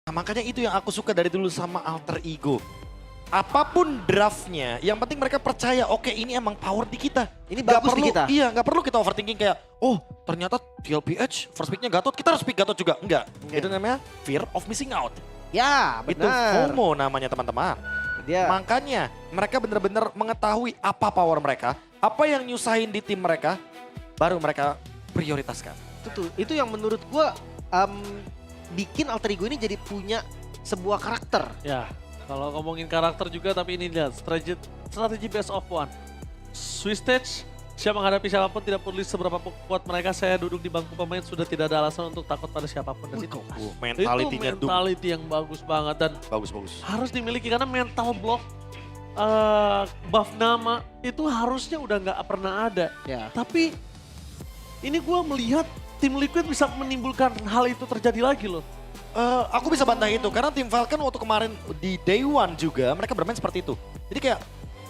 Nah, makanya itu yang aku suka dari dulu sama Alter Ego. Apapun draftnya, yang penting mereka percaya, oke ini emang power di kita. Ini Nggak bagus di perlu, kita. Iya, nggak perlu kita overthinking kayak, oh ternyata TLPH first picknya Gatot, kita harus pick Gatot juga. Enggak, itu namanya fear of missing out. Ya, Itu benar. FOMO namanya teman-teman. Dia Makanya mereka benar-benar mengetahui apa power mereka, apa yang nyusahin di tim mereka, baru mereka prioritaskan. itu yang menurut gua bikin Alter Ego ini jadi punya sebuah karakter. Ya, kalau ngomongin karakter juga tapi ini lihat strategi best of one. Swiss stage, siap menghadapi siapapun tidak peduli seberapa kuat mereka, saya duduk di bangku pemain sudah tidak ada alasan untuk takut pada siapapun. Dan itu Mentality-nya itu mentality yang bagus banget dan bagus-bagus. harus dimiliki karena mental block buff nama itu harusnya udah nggak pernah ada. Ya. Tapi ini gue melihat tim Liquid bisa menimbulkan hal itu terjadi lagi loh. Aku bisa bantah itu karena tim Falcon waktu kemarin di Day One juga mereka bermain seperti itu. Jadi kayak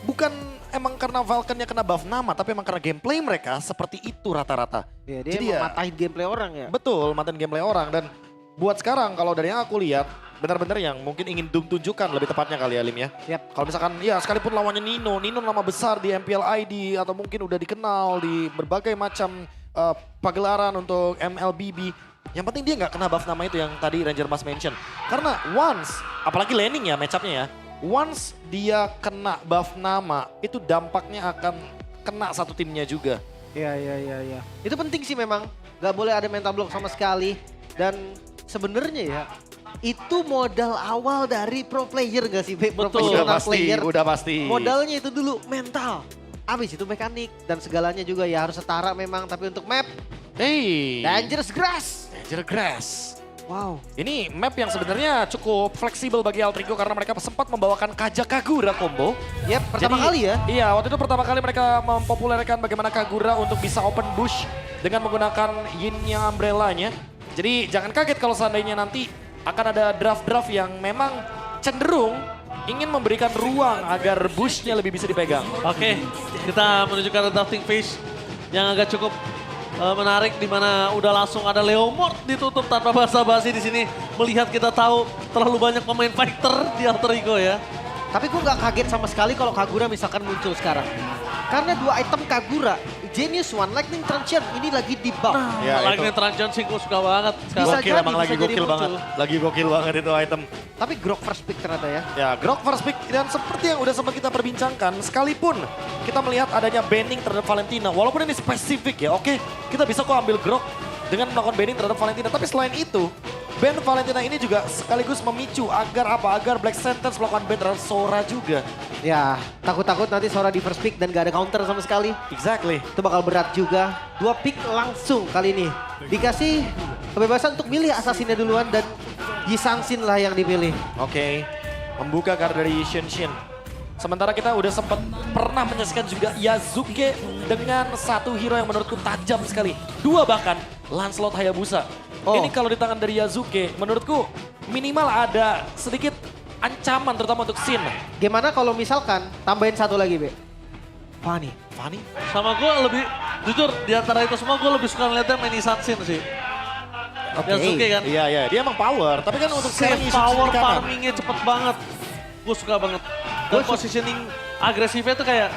bukan emang karena Falconnya kena buff nama tapi emang karena gameplay mereka seperti itu rata-rata. Ya, dia Jadi mematahin gameplay orang ya. Betul, matiin gameplay orang dan buat sekarang kalau dari yang aku lihat benar-benar yang mungkin ingin Doom tunjukkan lebih tepatnya kali ya Lim ya. Yap. Kalau misalkan ya sekalipun lawannya Nino nama besar di MPL ID atau mungkin udah dikenal di berbagai macam pagelaran untuk MLBB. Yang penting dia nggak kena buff nama itu yang tadi Ranger Mas mention. Karena once, apalagi laning ya matchupnya ya. Once dia kena buff nama itu dampaknya akan kena satu timnya juga. Ya. Itu penting sih memang. Gak boleh ada mental block sama sekali. Dan sebenarnya ya, itu modal awal dari pro player gak sih? Professional player. Udah pasti. Modalnya itu dulu mental. Abis itu mekanik dan segalanya juga ya harus setara memang. Tapi untuk map, Hey, Dangerous Grass. Danger Grass. Wow. Ini map yang sebenarnya cukup fleksibel bagi Alter Ego karena mereka sempat membawakan Kaja Kagura combo. Yap, pertama Jadi, kali ya. Iya, waktu itu pertama kali mereka mempopulerkan bagaimana Kagura untuk bisa open bush dengan menggunakan Yin-nya umbrella-nya. Jadi jangan kaget kalau seandainya nanti akan ada draft-draft yang memang cenderung ingin memberikan ruang agar bush-nya lebih bisa dipegang. Oke, kita menuju ke drafting phase yang agak cukup menarik di mana udah langsung ada Leomord ditutup tanpa basa-basi di sini. Melihat kita tahu terlalu banyak pemain fighter di Alter Ego ya. Tapi gue gak kaget sama sekali kalau Kagura misalkan muncul sekarang. Karena dua item Kagura, Genius One, Lightning Truncheon ini lagi di buff. Ya, Lagi itu. Transition sih gue suka banget Bisa sekarang. Gokil jadi, emang lagi bisa jadi gokil banget. muncul. Lagi gokil banget itu item. Tapi Grok first pick ternyata ya. Ya, Grok first pick dan seperti yang udah sempat kita perbincangkan, sekalipun kita melihat adanya banning terhadap Valentina, walaupun ini spesifik ya, oke, kita bisa kok ambil Grok dengan melakukan banning terhadap Valentina, tapi selain itu, ban Valentina ini juga sekaligus memicu agar apa? Agar Black Sentence melakukan ban terhadap Sora juga. Ya, takut-takut nanti Sora di first pick dan gak ada counter sama sekali. Exactly. Itu bakal berat juga. Dua pick langsung kali ini. Dikasih kebebasan untuk milih assassinnya duluan dan Yi Sang-shin lah yang dipilih. Oke, membuka kartu dari Shin Shin. Sementara kita udah sempat pernah menyaksikan juga Yazuke dengan satu hero yang menurutku tajam sekali. Dua bahkan, Lancelot Hayabusa. Oh. Ini kalau di tangan dari Yazuke, menurutku minimal ada sedikit ancaman terutama untuk Shin. Gimana kalau misalkan tambahin satu lagi, Be? Fanny. Fanny? Sama gue lebih, jujur di antara itu semua gue lebih suka ngeliatnya main Issatsin sih. Yasuke kan. Iya, dia emang power. Tapi kan untuk Save sekarang power di kanan. farmingnya cepet banget. Gue suka banget. Dan positioning agresifnya tuh kayak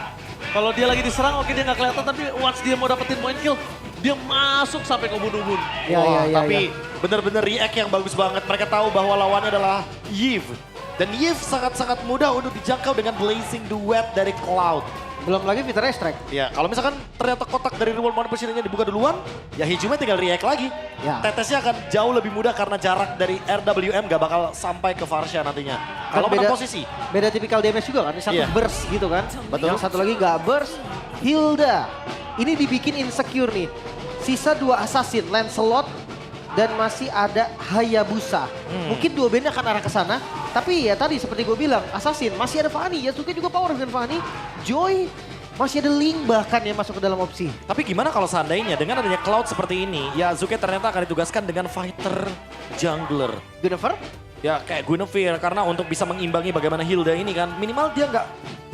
kalau dia lagi diserang oke dia nggak kelihatan tapi once dia mau dapetin point kill dia masuk sampai ke ubun-ubun. Ya, Wah, ya, tapi bener-bener react yang bagus banget. Mereka tahu bahwa lawannya adalah Yves. Dan Yves sangat-sangat mudah untuk dijangkau dengan Blazing Duet dari Cloud. Belum lagi Vitra Strike. Ya, kalau misalkan ternyata kotak dari Reward Money Positioning-nya dibuka duluan, ya Hijime tinggal react lagi. Ya. Tetesnya akan jauh lebih mudah karena jarak dari RWM gak bakal sampai ke Varsha nantinya. Kalau menang posisi. Beda tipikal damage juga kan, ini satu Iya. burst gitu kan. Betul. Yang satu lagi nggak burst, Hilda. Ini dibikin insecure nih. Sisa dua assassin, Lancelot dan masih ada Hayabusa. Mungkin dua band akan arah ke sana. Tapi ya tadi seperti gue bilang, assassin masih ada Fanny. Yasuke juga power dengan Fanny. Joy masih ada Link bahkan yang masuk ke dalam opsi. Tapi gimana kalau seandainya dengan adanya Cloud seperti ini, Yazuke ternyata akan ditugaskan dengan fighter jungler. Guinevere? Ya kayak Guinevere karena untuk bisa mengimbangi bagaimana Hilda ini kan minimal dia nggak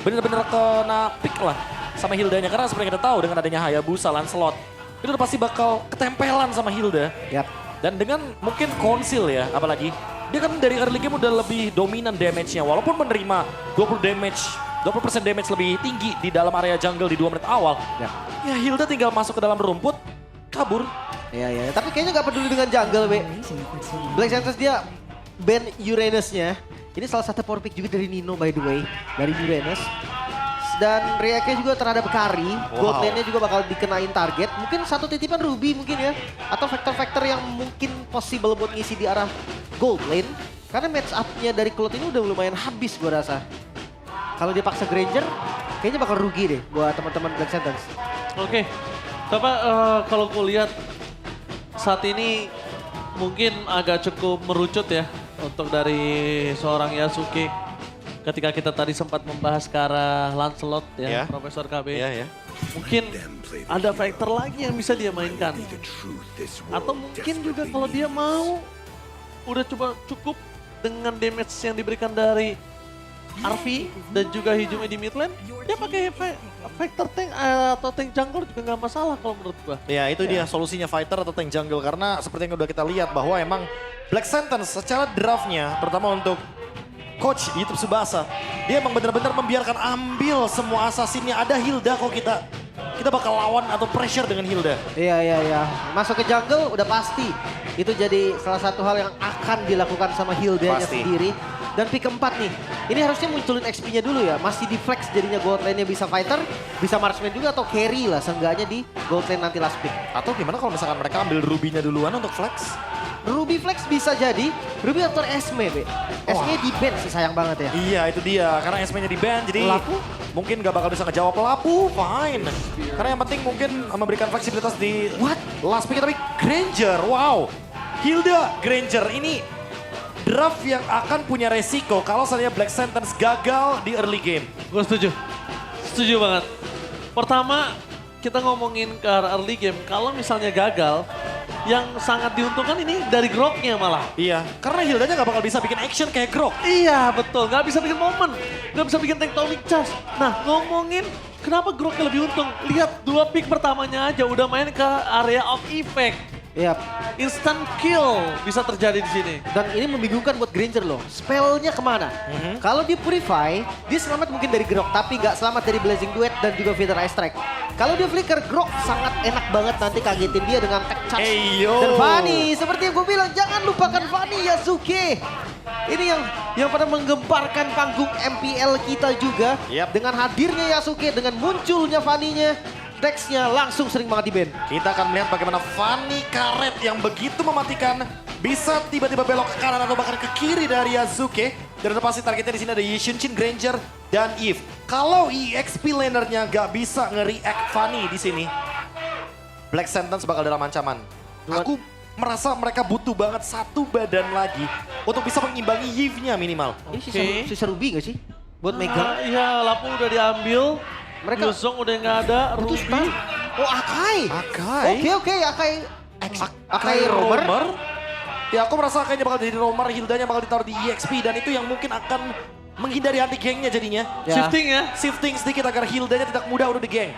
bener-bener kena pick lah sama Hildanya karena seperti yang kita tahu dengan adanya Hayabusa, Lancelot itu udah pasti bakal ketempelan sama Hilda. Yap. Dan dengan mungkin konsil ya, apalagi dia kan dari early game udah lebih dominan damage-nya. Walaupun menerima 20% damage lebih tinggi di dalam area jungle di 2 menit awal. Ya Hilda tinggal masuk ke dalam rumput, kabur. Iya. Tapi kayaknya nggak peduli dengan jungle, Be. Black Santos dia ban Uranus-nya. Ini salah satu power pick juga dari Nino by the way, dari Uranus. Dan react-nya juga terhadap Kari, gold lane-nya juga bakal dikenain target. Mungkin satu titipan Ruby mungkin ya. Atau faktor-faktor yang mungkin possible buat ngisi di arah gold lane. Karena match up-nya dari Cloud ini udah lumayan habis gue rasa. Kalau dia paksa Granger, kayaknya bakal rugi deh buat teman-teman Black Sentence. Oke, Coba kalau kulihat saat ini mungkin agak cukup merucut ya untuk dari seorang Yasuke. Ketika kita tadi sempat membahas ke arah Lancelot ya, Profesor KB. Mungkin ada factor lagi yang bisa dia mainkan. Atau mungkin juga kalau dia mau, udah coba cukup dengan damage yang diberikan dari RV dan juga hijaunya di mid lane, dia pakai factor tank atau tank jungle juga nggak masalah kalau menurut gua. Ya itu dia solusinya fighter atau tank jungle, karena seperti yang udah kita lihat bahwa emang Black Sentence secara draftnya terutama untuk Coach YouTube Subasa, dia emang benar-benar membiarkan ambil semua asasinnya. Ada Hilda kok, kita bakal lawan atau pressure dengan Hilda. Iya. Masuk ke jungle udah pasti. Itu jadi salah satu hal yang akan dilakukan sama Hilda-nya sendiri. Dan pick keempat nih, ini harusnya munculin XP-nya dulu ya. Masih di flex jadinya gold lane-nya bisa fighter, bisa marksman juga atau carry lah seenggaknya di gold lane nanti last pick. Atau gimana kalau misalkan mereka ambil Ruby-nya duluan untuk flex? Ruby flex bisa jadi, Ruby atau Esme, Be. Esme di ban sih sayang banget ya. Iya itu dia, karena Esme-nya di ban jadi Lapu? mungkin gak bakal bisa ngejawab Lapu, fine. Karena yang penting mungkin memberikan fleksibilitas di last pick, tapi Granger, wow. Hilda Granger ini draft yang akan punya resiko kalau seandainya Black Sentence gagal di early game. Gue setuju banget. Pertama kita ngomongin ke arah early game, kalau misalnya gagal, yang sangat diuntungkan ini dari Groknya malah. Iya, karena Hildanya gak bakal bisa bikin action kayak Grok. Iya betul, gak bisa bikin momen, gak bisa bikin tectonic charge. Nah ngomongin kenapa Groknya lebih untung, lihat 2 pick pertamanya aja udah main ke area of effect. Iya. Instant kill bisa terjadi di sini. Dan ini membingungkan buat Granger loh. Spellnya kemana? Kalau di Purify, dia selamat mungkin dari Grok, tapi nggak selamat dari Blazing Duet dan juga Feather Ice Strike. Kalau dia Flicker, Grok sangat enak banget nanti kagetin dia dengan Tech Charge. Dan Fanny, seperti yang gue bilang, jangan lupakan Fanny Yasuke. Ini yang pada menggemparkan panggung MPL kita juga. Dengan hadirnya Yasuke, dengan munculnya Fanny-nya. Dex-nya langsung sering banget di ban. Kita akan melihat bagaimana Fanny Karet yang begitu mematikan bisa tiba-tiba belok ke kanan atau bahkan ke kiri dari Yasuke. Dan udah pasti targetnya di sini ada Yishinchin, Granger, dan Eve. Kalau EXP lanernya gak bisa nge-react Fanny di sini, Black Sentence bakal dalam ancaman. Aku merasa mereka butuh banget satu badan lagi untuk bisa mengimbangi Eve-nya minimal. Ini sisa Ruby gak sih? Buat megang? Iya, Lapu udah diambil. Mereka Yuzong udah nggak ada, Ruby. Oh Akai. Oke, Akai Romer. Ya aku merasa kayaknya bakal jadi Romer, Hildanya bakal ditaruh di EXP dan itu yang mungkin akan menghindari anti gengnya jadinya. Shifting ya. Shifting sedikit agar Hildanya tidak mudah udah di geng.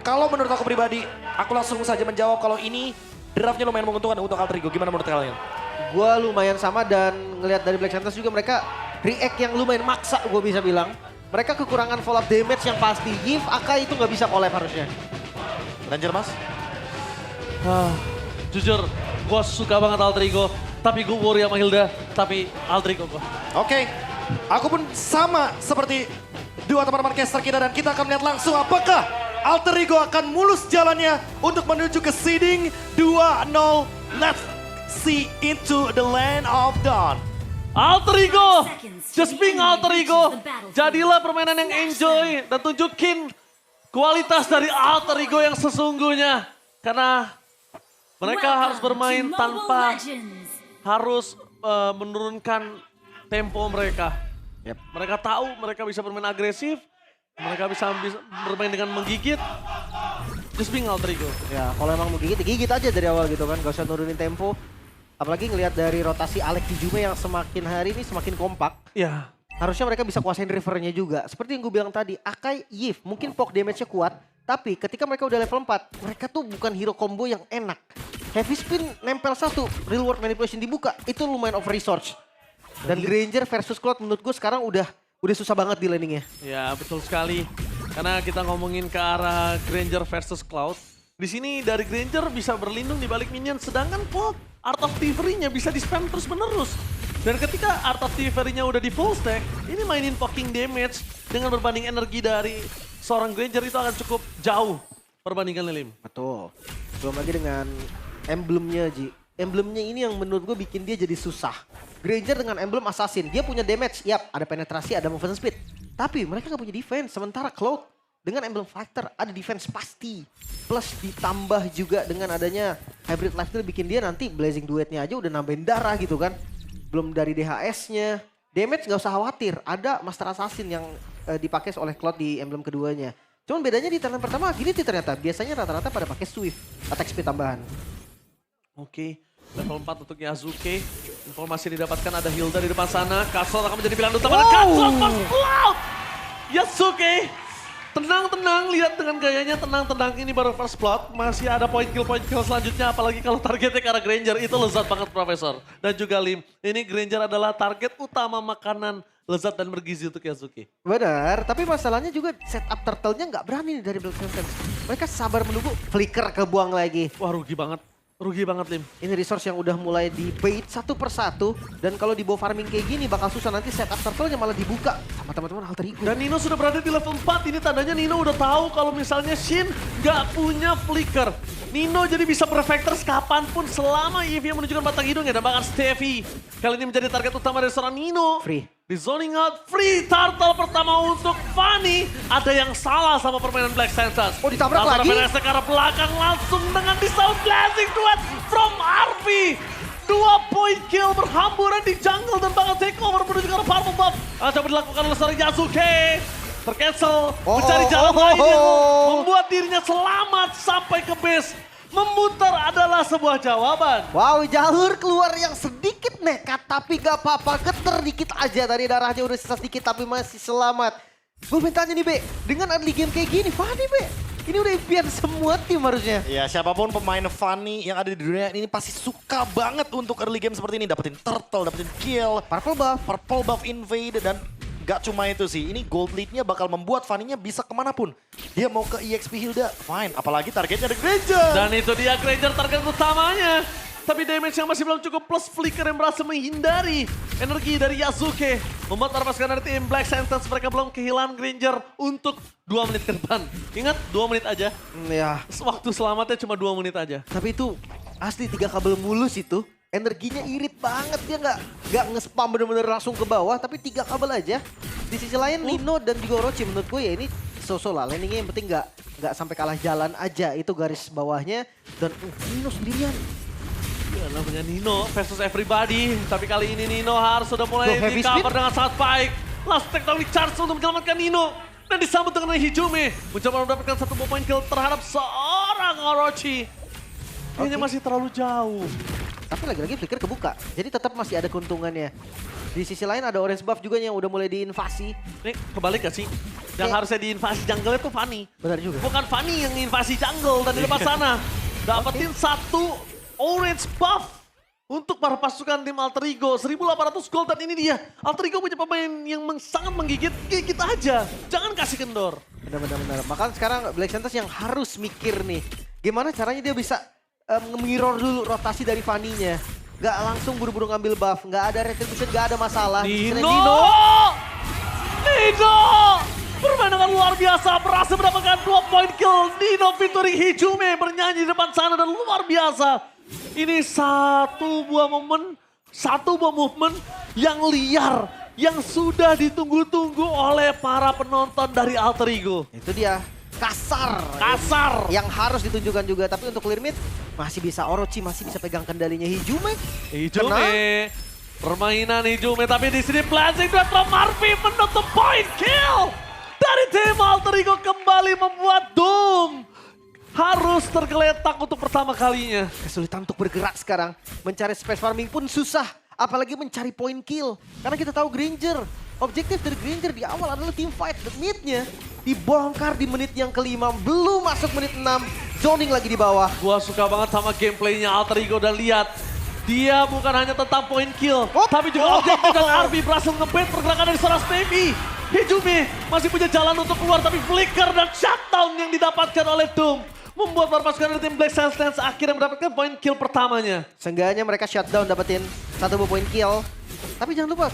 Kalau menurut aku pribadi, aku langsung saja menjawab kalau ini draftnya lumayan menguntungkan untuk Alter Ego. Gimana menurut kalian? Gua lumayan sama dan ngelihat dari Black Santos juga mereka react yang lumayan maksa gue bisa bilang. Mereka kekurangan follow up damage yang pasti. Give Akai itu nggak bisa collab harusnya. Ranger Mas? Jujur, gue suka banget Alter Ego. Tapi gue worry sama Hilda. Tapi Alter Ego gue. Oke, aku pun sama seperti dua teman-teman caster kita. Dan kita akan melihat langsung apakah Alter Ego akan mulus jalannya untuk menuju ke seeding 2-0. Let's see into the land of dawn. Alter Ego, just being Alter Ego. Jadilah permainan yang enjoy dan tunjukin kualitas dari Alter Ego yang sesungguhnya. Karena mereka harus bermain tanpa harus menurunkan tempo mereka. Mereka tahu mereka bisa bermain agresif, mereka bisa bermain dengan menggigit. Just being Alter Ego. Ya kalau emang mau gigit aja dari awal gitu kan, gak usah nurunin tempo. Apalagi ngelihat dari rotasi Alex di Jume yang semakin hari ini semakin kompak. Ya. Harusnya mereka bisa kuasain rivernya juga. Seperti yang gue bilang tadi, Akai, Yif mungkin poke damage-nya kuat. Tapi ketika mereka udah level 4, mereka tuh bukan hero combo yang enak. Heavy spin nempel satu, real world manipulation dibuka, itu lumayan over resource. Dan Granger versus Cloud menurut gue sekarang udah susah banget di laningnya. Ya betul sekali. Karena kita ngomongin ke arah Granger versus Cloud. Di sini dari Granger bisa berlindung di balik minion. Sedangkan Cloud, Art of Thievery-nya bisa di-spam terus menerus. Dan ketika Art of Thievery-nya udah di full stack, ini mainin poking damage dengan berbanding energi dari seorang Granger itu akan cukup jauh perbandingan Lim. Betul. Belum lagi dengan emblemnya Ji. Emblemnya ini yang menurut gue bikin dia jadi susah. Granger dengan emblem assassin, dia punya damage, yap ada penetrasi, ada movement speed. Tapi mereka nggak punya defense, sementara Cloud dengan emblem fighter ada defense pasti. Plus ditambah juga dengan adanya hybrid lifesteal bikin dia nanti blazing duetnya aja udah nambahin darah gitu kan. Belum dari DHS-nya. Damage nggak usah khawatir, ada Master Assassin yang dipakai oleh Cloud di emblem keduanya. Cuman bedanya di turn pertama gini ternyata, biasanya rata-rata pada pakai Swift, attack speed tambahan. Oke, level 4 untuk Yasuke. Informasi yang didapatkan ada Hilda di depan sana. Katsot akan menjadi pilihan utama. Katsot pas Cloud! Yasuke, tenang-tenang, lihat dengan gayanya tenang-tenang. Ini baru first blood, masih ada point kill selanjutnya. Apalagi kalau targetnya ke arah Granger, itu lezat banget Profesor. Dan juga Lim, ini Granger adalah target utama makanan lezat dan bergizi untuk Yasuke. Benar, tapi masalahnya juga setup turtle-nya nggak berani nih dari Black Sentence. Mereka sabar menunggu, flicker kebuang lagi. Wah rugi banget. Rugi banget Lim. Ini resource yang udah mulai di bait satu persatu. Dan kalau di bawah farming kayak gini bakal susah nanti setup turtle-nya malah dibuka sama teman-teman Alter Ego. Dan Nino sudah berada di level 4, ini tandanya Nino udah tahu kalau misalnya Shin nggak punya flicker. Nino jadi bisa bervectors kapanpun selama EV menunjukkan batang hidungnya dan bahkan Steffi. Kali ini menjadi target utama dari seorang Nino. Free. Di zoning out, free turtle pertama untuk Fanny. Ada yang salah sama permainan Black Sentence. Oh, ditabrak lagi? PNS ke arah belakang langsung dengan di sound blazing duet from Arvi. 2 point kill berhamburan di jungle dan bahkan takeover menuju ke arah purple buff. Coba dilakukan oleh seorang Yasuke. Tercancel, mencari jalan lain yang membuat dirinya selamat sampai ke base. Memutar adalah sebuah jawaban. Wow, jalur keluar yang sedikit nekat tapi gak apa-apa, geter dikit aja. Tadi darahnya udah sisa sedikit tapi masih selamat. Gue mintanya nih Be, dengan early game kayak gini, Fanny Be, ini udah impian semua tim harusnya. Ya siapapun pemain Fanny yang ada di dunia ini pasti suka banget untuk early game seperti ini. Dapetin turtle, dapetin kill, purple buff invade dan gak cuma itu sih. Ini gold lead-nya bakal membuat Fanny-nya bisa kemanapun. Dia mau ke EXP Hilda, fine. Apalagi targetnya ada Granger. Dan itu dia Granger target utamanya. Tapi damage yang masih belum cukup plus flicker yang berhasil menghindari energi dari Yasuke. Membuat para pasukan dari tim Black Sentence mereka belum kehilangan Granger untuk 2 menit ke depan. Ingat 2 menit aja. Ya. Waktu selamatnya cuma 2 menit aja. Tapi itu asli 3 kabel mulus itu. Energinya irit banget, dia nggak nge-spam bener-bener langsung ke bawah, tapi 3 kabel aja. Di sisi lain Nino dan juga Orochi menurut gue ya ini so-so lah. Landingnya yang penting nggak sampai kalah jalan aja, itu garis bawahnya. Dan Nino sendirian. Ya namanya Nino versus everybody. Tapi kali ini Nino harus sudah mulai Loh, heavy di cover speed? dengan sangat baik. Last tectonic charge untuk menyelamatkan Nino. Dan disambut dengan Hijume. Mencoba mendapatkan 1 point kill terhadap seorang Orochi. Kayaknya masih terlalu jauh. Tapi lagi-lagi flicker kebuka, jadi tetap masih ada keuntungannya. Di sisi lain ada orange buff juga yang udah mulai diinvasi. Ini kebalik gak sih? Yang harusnya diinvasi jungle itu Fanny. Benar juga. Bukan Fanny yang invasi jungle dan di depan sana. Dapetin 1 orange buff untuk para pasukan tim Alter Ego. 1.800 gold dan ini dia. Alter Ego punya pemain yang sangat menggigit. Gigit aja. Jangan kasih kendor. Benar-benar. Bahkan sekarang Black Sentence yang harus mikir nih. Gimana caranya dia bisa nge-mirror dulu rotasi dari Fanny-nya. Gak langsung buru-buru ngambil buff. Gak ada retribution, gak ada masalah. Nino! Permainan luar biasa. Berhasil mendapatkan 2 point kill. Nino featuring Hijume bernyanyi di depan sana dan luar biasa. Ini satu buah movement yang liar. Yang sudah ditunggu-tunggu oleh para penonton dari Alter Ego. Itu dia. Kasar. Yang harus ditunjukkan juga. Tapi untuk clear mid, masih bisa Orochi, masih bisa pegang kendalinya Hijume. Permainan Hijume, tapi di sini blazing duet from Arvi menutup point kill. Dari tim Alter Ego kembali membuat Doom harus tergeletak untuk pertama kalinya. Kesulitan untuk bergerak sekarang. Mencari space farming pun susah. Apalagi mencari point kill. Karena kita tahu Granger. Objektif dari Granger di awal adalah team fight. Dan mid-nya dibongkar di menit yang kelima. Belum masuk menit 6. zoning lagi di bawah. Gua suka banget sama gameplaynya Alter Ego dan lihat. Dia bukan hanya tentang point kill, tapi juga objektif dan Arby berhasil nge-bait pergerakan dari seorang Stevie. Hijumi masih punya jalan untuk keluar, tapi flicker dan shutdown yang didapatkan oleh Doom membuat para pasukan dari tim Black Sands akhirnya mendapatkan point kill pertamanya. Seenggaknya mereka shutdown dapetin 1 point kill. Tapi jangan lupa,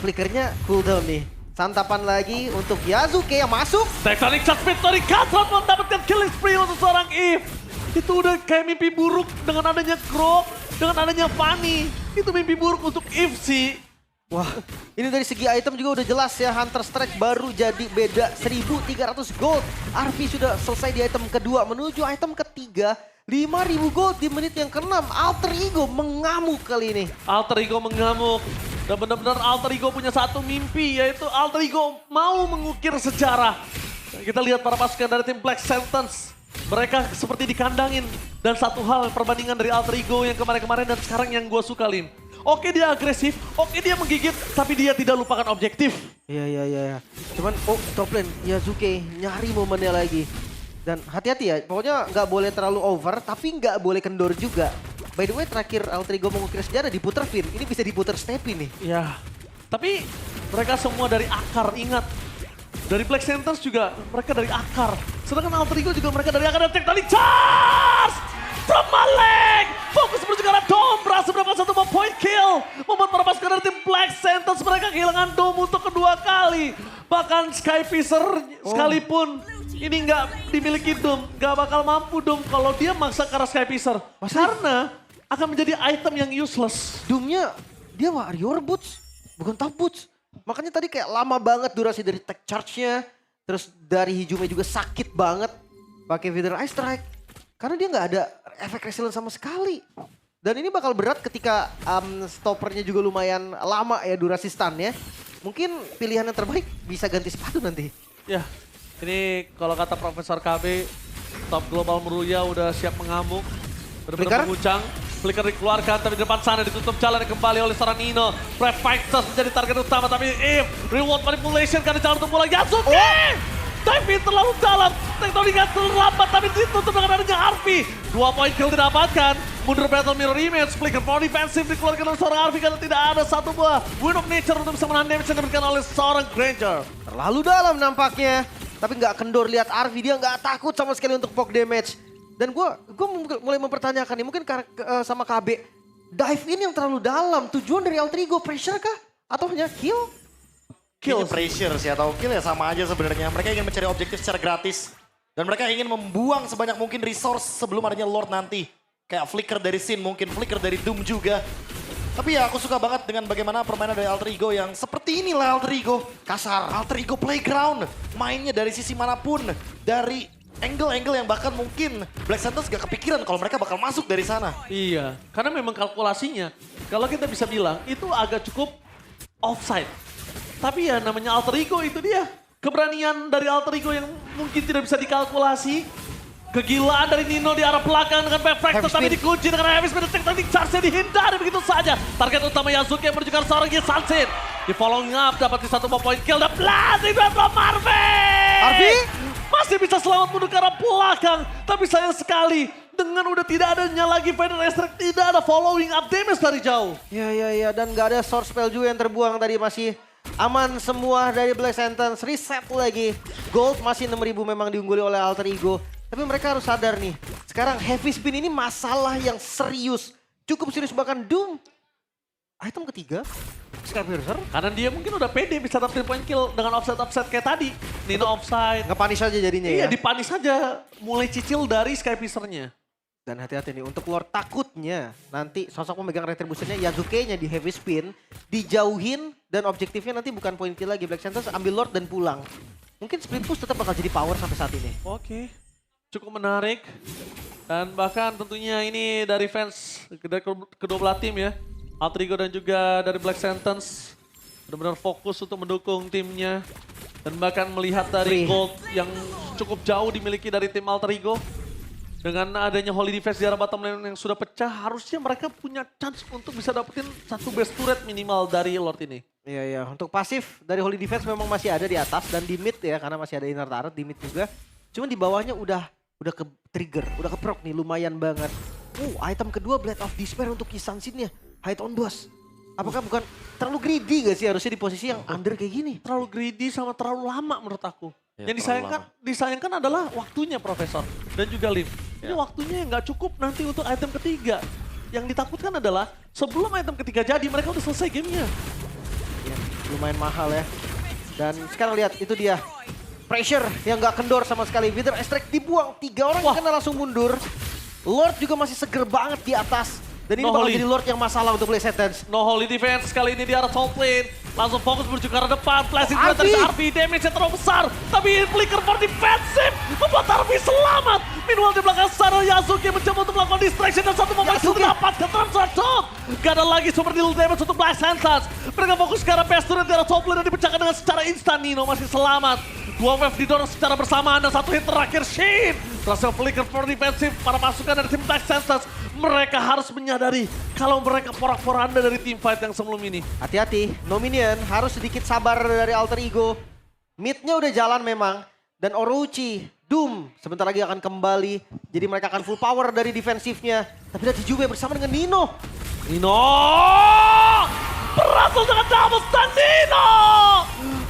flickernya cooldown nih. Santapan lagi untuk Yazuke yang masuk. Tectonic Charge Victory Cutthroat mendapatkan killing spree untuk seorang Eve. Itu udah kayak mimpi buruk dengan adanya Grok, dengan adanya Fanny. Itu mimpi buruk untuk Eve sih. Wah, ini dari segi item juga udah jelas ya. Hunter Strike baru jadi beda 1.300 gold. RP sudah selesai di item kedua menuju item ketiga. 5.000 gold di menit yang ke-6. Alter Ego mengamuk kali ini. Alter Ego mengamuk. Dan benar-benar Alter Ego punya satu mimpi, yaitu Alter Ego mau mengukir sejarah. Dan kita lihat para pasukan dari tim Black Sentence. Mereka seperti dikandangin. Dan satu hal perbandingan dari Alter Ego yang kemarin-kemarin dan sekarang yang gue suka, Lim. Oke dia agresif, oke dia menggigit, tapi dia tidak lupakan objektif. Iya. Cuman, top lane Yazuke nyari momennya lagi. Dan hati-hati ya, pokoknya nggak boleh terlalu over, tapi nggak boleh kendor juga. By the way, terakhir Alter Ego mengukir sejarah diputer Finn, ini bisa diputer Stepi nih. Ya, tapi mereka semua dari akar, ingat. Dari Black Sentence juga mereka dari akar. Sedangkan Alter Ego juga mereka dari akar dan Tectonic Charge! From Malek! Fokus menuju ke arah Dom, berhasil mendapatkan 1 point kill. Membuat para pasukan dari tim Black Sentence mereka kehilangan Dom untuk kedua kali. Bahkan Skyfisher sekalipun ini nggak dimiliki Dom, nggak bakal mampu Dom kalau dia maksa ke arah Skyfisher. Karena akan menjadi item yang useless. Doomnya dia warrior boots, bukan top boots. Makanya tadi kayak lama banget durasi dari tech charge-nya. Terus dari Hijumi juga sakit banget pakai Wither Ice Strike. Karena dia nggak ada efek resilient sama sekali. Dan ini bakal berat ketika stoppernya juga lumayan lama ya durasi stun-nya. Mungkin pilihan yang terbaik bisa ganti sepatu nanti. Ya, ini kalau kata Profesor KB, top global Meruya udah siap mengamuk. Benar-benar mengucang. Flicker dikeluarkan, tapi di depan sana ditutup jalan kembali oleh seorang Nino. Brave Fighters menjadi target utama, tapi Eve reward manipulation karena jalan untuk mulai Yazuke! Dive terlalu dalam, Tectonic terlambat, tapi ditutup dengan adanya Arvi. 2 point kill didapatkan, mundur battle mirror image, Flicker more defensive dikeluarkan oleh seorang Arvi karena tidak ada satu buah Wind of Nature untuk bisa menahan damage yang diberikan oleh seorang Granger. Terlalu dalam nampaknya, tapi nggak kendor lihat Arvi, dia nggak takut sama sekali untuk poke damage. Dan gue mulai mempertanyakan nih, mungkin sama KB, dive in yang terlalu dalam, tujuan dari Alter Ego pressure kah? Atau hanya kill? Kill pressure sih atau kill ya sama aja sebenarnya. Mereka ingin mencari objektif secara gratis. Dan mereka ingin membuang sebanyak mungkin resource sebelum adanya Lord nanti. Kayak flicker dari Sin mungkin, flicker dari Doom juga. Tapi ya aku suka banget dengan bagaimana permainan dari Alter Ego yang seperti inilah Alter Ego. Kasar, Alter Ego playground. Mainnya dari sisi manapun, dari angle-angle yang bahkan mungkin Black Santos gak kepikiran kalau mereka bakal masuk dari sana. Iya, karena memang kalkulasinya, kalau kita bisa bilang itu agak cukup offside. Tapi ya namanya Alter Ego itu dia. Keberanian dari Alter Ego yang mungkin tidak bisa dikalkulasi. Kegilaan dari Nino di arah belakang dengan Perfector tapi dikunci dengan Heavy Spin. Tectonic Charge dihindari begitu saja. Target utama Yazuki yang menunjukkan seorang Yesansin. Di following up dapat di 1 point kill dan blast from Marvin. Arvi? Masih bisa selamat mundur ke arah belakang. Tapi sayang sekali dengan udah tidak adanya lagi Vader Extract, tidak ada following up damage dari jauh. Ya, dan gak ada source spell juga yang terbuang tadi, masih aman semua dari Black Sentence. Reset lagi. Gold masih 6.000 memang diungguli oleh Alter Ego. Tapi mereka harus sadar nih, sekarang Heavy Spin ini masalah yang serius. Cukup serius bahkan Doom. Item ketiga, Skyfisher. Karena dia mungkin udah pede bisa dapetin point kill dengan offside kayak tadi. Nino offside. Nge-punish aja jadinya Iya, ya. dipunish aja. Mulai cicil dari Skyfisher-nya. Dan hati-hati nih, untuk Lord takutnya nanti sosok pemegang retributionnya Yazuke-nya di Heavy Spin. Dijauhin dan objektifnya nanti bukan point kill lagi. Black Santos ambil Lord dan pulang. Mungkin split push tetap bakal jadi power sampai saat ini. Oke, cukup menarik. Dan bahkan tentunya ini dari fans dari kedua belah tim ya. Alter Ego dan juga dari Black Sentence benar-benar fokus untuk mendukung timnya. Dan bahkan melihat dari gold yang cukup jauh dimiliki dari tim Alter Ego. Dengan adanya Holy Defense di arah bottom lane yang sudah pecah, harusnya mereka punya chance untuk bisa dapetin satu base turret minimal dari Lord ini. Iya, untuk pasif dari Holy Defense memang masih ada di atas dan di mid ya, karena masih ada inner turret di mid juga. Cuma di bawahnya udah udah ke trigger, udah ke proc nih lumayan banget. Item kedua Blade of Despair untuk Kisansin-nya. Height on boss. Apakah bukan terlalu greedy gak sih harusnya di posisi yang under kayak gini? Terlalu greedy sama terlalu lama menurut aku. Ya, Yang terlalu disayangkan adalah waktunya Profesor dan juga Lim. Ini waktunya yang gak cukup nanti untuk item ketiga. Yang ditakutkan adalah sebelum item ketiga jadi mereka udah selesai gamenya. Ya, lumayan mahal ya. Dan sekarang lihat itu dia. Pressure yang gak kendor sama sekali. Wither Extract dibuang. 3 orang yang kena langsung mundur. Lord juga masih seger banget di atas. Dan ini No bakal Holy. jadi Lord yang masalah untuk Black Sentence. No Holy Defense kali ini di arah top lane. Langsung fokus menuju ke arah depan. Flashing Arby. dari Arby, damage yang terlalu besar. Tapi Flicker for defensive membuat Arby selamat. Meanwhile di belakang sana Yasuke mencoba untuk melakukan distraction dan satu momen Yasuke. sudah dapat ke transfer top. Gak ada lagi super deal damage untuk Black Santas. Mereka fokus ke arah Pestur di arah top lane dan dipecahkan dengan secara instan. Nino masih selamat. 2 wave didorong secara bersamaan dan 1 hit terakhir Shin. Berhasil Flicker for defensive para pasukan dari tim Black Santas. Mereka harus menyadari kalau mereka porak-poranda dari tim fight yang sebelum ini. Hati-hati, no minion harus sedikit sabar dari Alter Ego. Mid-nya udah jalan memang. Dan Orochi, Doom sebentar lagi akan kembali. Jadi mereka akan full power dari defensifnya. Tapi ada Juve bersama dengan Nino. Nino berhasil dengan double stun Nino.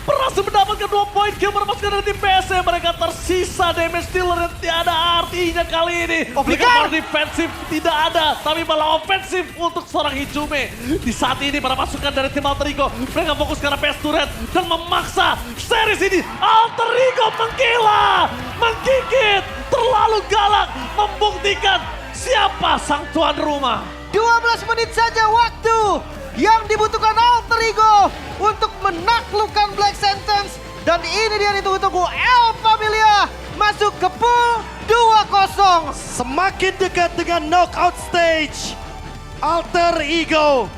Berhasil mendapatkan 2 poin kill melepaskan dari tim PSM. Mereka tersisa damage dealer yang tiada artinya kali ini. Flicker! Defensif tidak ada, tapi malah ofensif untuk seorang Hijume. Di saat ini para pasukan dari tim Alter Ego, mereka fokus ke arah PS Turret dan memaksa series ini. Alter Ego menggila, menggigit, terlalu galak, membuktikan siapa sang tuan rumah. 12 menit saja waktu yang dibutuhkan Alter Ego untuk menaklukkan Black Sentence. Dan ini dia ditunggu-tunggu, El Familia masuk ke pool 2-0. Semakin dekat dengan knockout stage, Alter Ego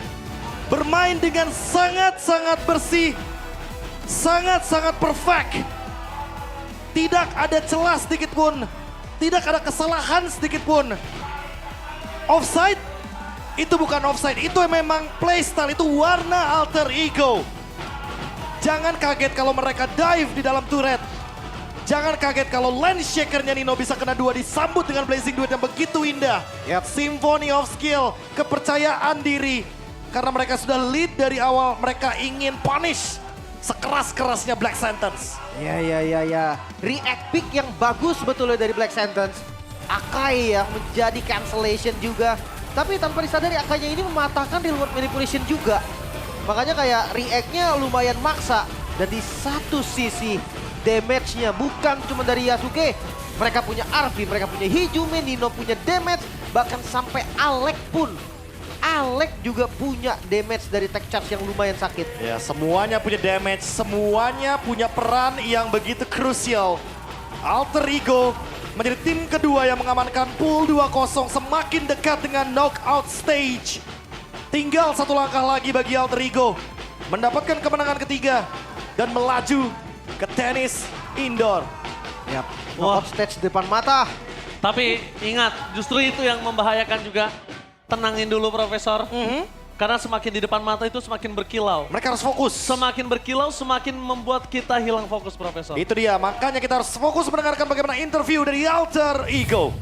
bermain dengan sangat-sangat bersih, sangat-sangat perfect. Tidak ada celah sedikit pun, tidak ada kesalahan sedikit pun. Offside? Itu bukan offside, itu memang playstyle, itu warna Alter Ego. Jangan kaget kalau mereka dive di dalam turret. Jangan kaget kalau lane shakernya Nino bisa kena 2 disambut dengan Blazing Duet yang begitu indah. Symphony of skill, kepercayaan diri. Karena mereka sudah lead dari awal, mereka ingin punish sekeras-kerasnya Black Sentence. Ya. React pick yang bagus sebetulnya dari Black Sentence. Akai yang menjadi cancellation juga. Tapi tanpa disadari Akainya ini mematahkan di luar manipulation juga. Makanya kayak react-nya lumayan maksa. Dan di satu sisi damage-nya bukan cuma dari Yasuke. Mereka punya Arby, mereka punya Hijume, Nino punya damage. Bahkan sampai Alec pun. Alec juga punya damage dari tech charge yang lumayan sakit. Ya, semuanya punya damage, semuanya punya peran yang begitu krusial. Alter Ego menjadi tim kedua yang mengamankan pool 2-0 semakin dekat dengan knockout stage. Tinggal 1 langkah lagi bagi Alter Ego mendapatkan kemenangan ketiga dan melaju ke tenis indoor. Yap, knockout stage depan mata. Tapi ingat, justru itu yang membahayakan juga. Tenangin dulu Profesor. Karena semakin di depan mata itu semakin berkilau. Mereka harus fokus. Semakin berkilau, semakin membuat kita hilang fokus Profesor. Itu dia, makanya kita harus fokus mendengarkan bagaimana interview dari Alter Ego.